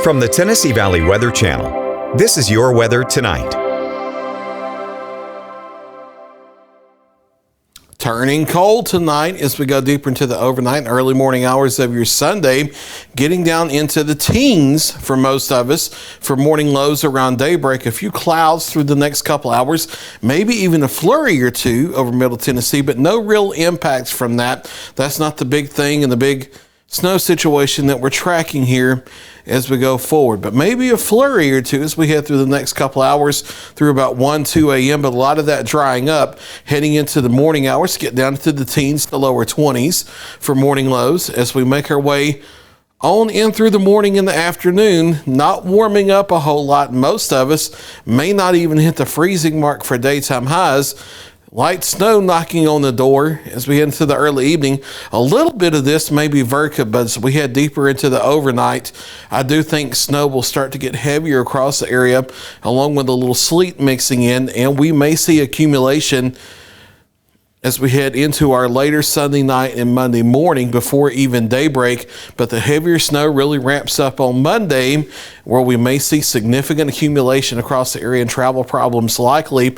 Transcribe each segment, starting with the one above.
From the Tennessee Valley Weather Channel, this is your weather tonight. Turning cold tonight as we go deeper into the overnight and early morning hours of your Sunday, getting down into the teens for most of us for morning lows around daybreak. A few clouds through the next couple hours, maybe even a flurry or two over Middle Tennessee, but no real impacts from that. That's not the big thing in the big snow situation that we're tracking here as we go forward, but maybe a flurry or two as we head through the next couple hours through about 2 a.m. But a lot of that drying up heading into the morning hours, get down to the teens to lower 20s for morning lows as we make our way on in through the morning and the afternoon, not warming up a whole lot. Most of us may not even hit the freezing mark for daytime highs. Light snow knocking on the door as we head into the early evening. A little bit of this may be Verka, but as we head deeper into the overnight, I do think snow will start to get heavier across the area, along with a little sleet mixing in, and we may see accumulation as we head into our later Sunday night and Monday morning before even daybreak. But the heavier snow really ramps up on Monday, where we may see significant accumulation across the area and travel problems likely.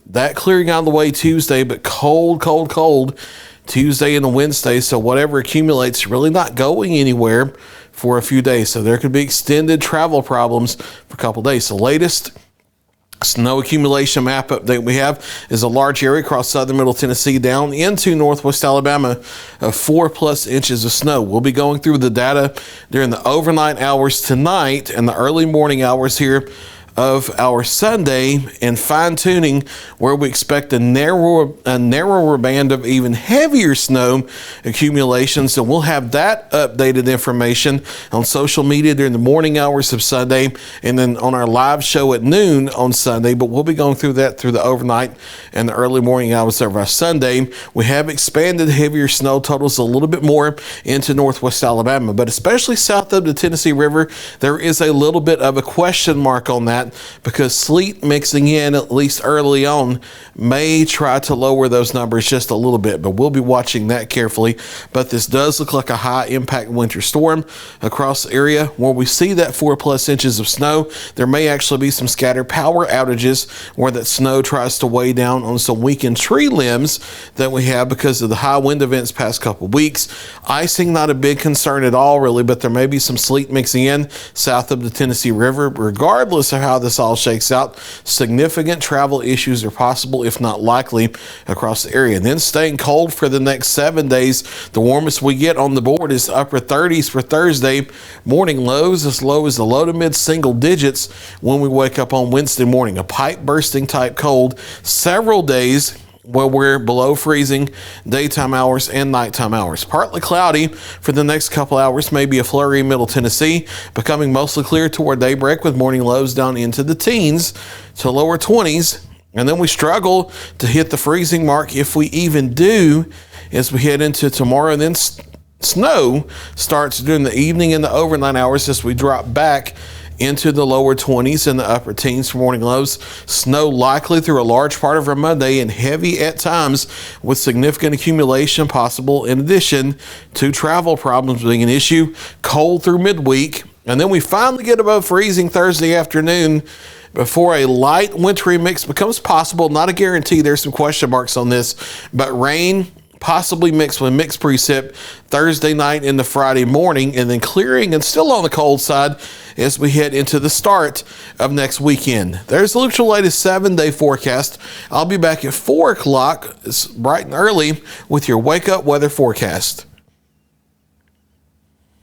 That clearing out of the way Tuesday, but cold Tuesday and Wednesday. So whatever accumulates really not going anywhere for a few days. So there could be extended travel problems for a couple days. The latest snow accumulation map update we have is a large area across southern Middle Tennessee down into northwest Alabama of 4+ inches of snow. We'll be going through the data during the overnight hours tonight and the early morning hours here of our Sunday, and fine-tuning where we expect a narrower band of even heavier snow accumulations. And we'll have that updated information on social media during the morning hours of Sunday and then on our live show at noon on Sunday. But we'll be going through that through the overnight and the early morning hours of our Sunday. We have expanded heavier snow totals a little bit more into northwest Alabama, but especially south of the Tennessee River, there is a little bit of a question mark on that, because sleet mixing in, at least early on, may try to lower those numbers just a little bit, but we'll be watching that carefully. But this does look like a high impact winter storm across the area. Where we see that 4+ inches of snow, there may actually be some scattered power outages where that snow tries to weigh down on some weakened tree limbs that we have because of the high wind events past couple weeks. Icing, not a big concern at all really, but there may be some sleet mixing in south of the Tennessee River. Regardless of how this all shakes out, significant travel issues are possible, if not likely, across the area. And then staying cold for the next 7 days. The warmest we get on the board is upper 30s for Thursday. Morning lows as low as the low to mid single digits when we wake up on Wednesday morning. A pipe bursting type cold. Several days where we're below freezing daytime hours and nighttime hours. Partly cloudy for the next couple hours, maybe a flurry in Middle Tennessee, becoming mostly clear toward daybreak with morning lows down into the teens to lower 20s. And then we struggle to hit the freezing mark, if we even do, as we head into tomorrow. And then snow starts during the evening and the overnight hours as we drop back into the lower 20s and the upper teens for morning lows. Snow likely through a large part of our Monday and heavy at times with significant accumulation possible, in addition to travel problems being an issue. Cold through midweek, and then we finally get above freezing Thursday afternoon before a light wintry mix becomes possible. Not a guarantee, there's some question marks on this, but rain possibly mixed with mixed precip Thursday night into Friday morning, and then clearing and still on the cold side as we head into the start of next weekend. There's the your latest 7-day forecast. I'll be back at 4 o'clock, it's bright and early, with your wake up weather forecast.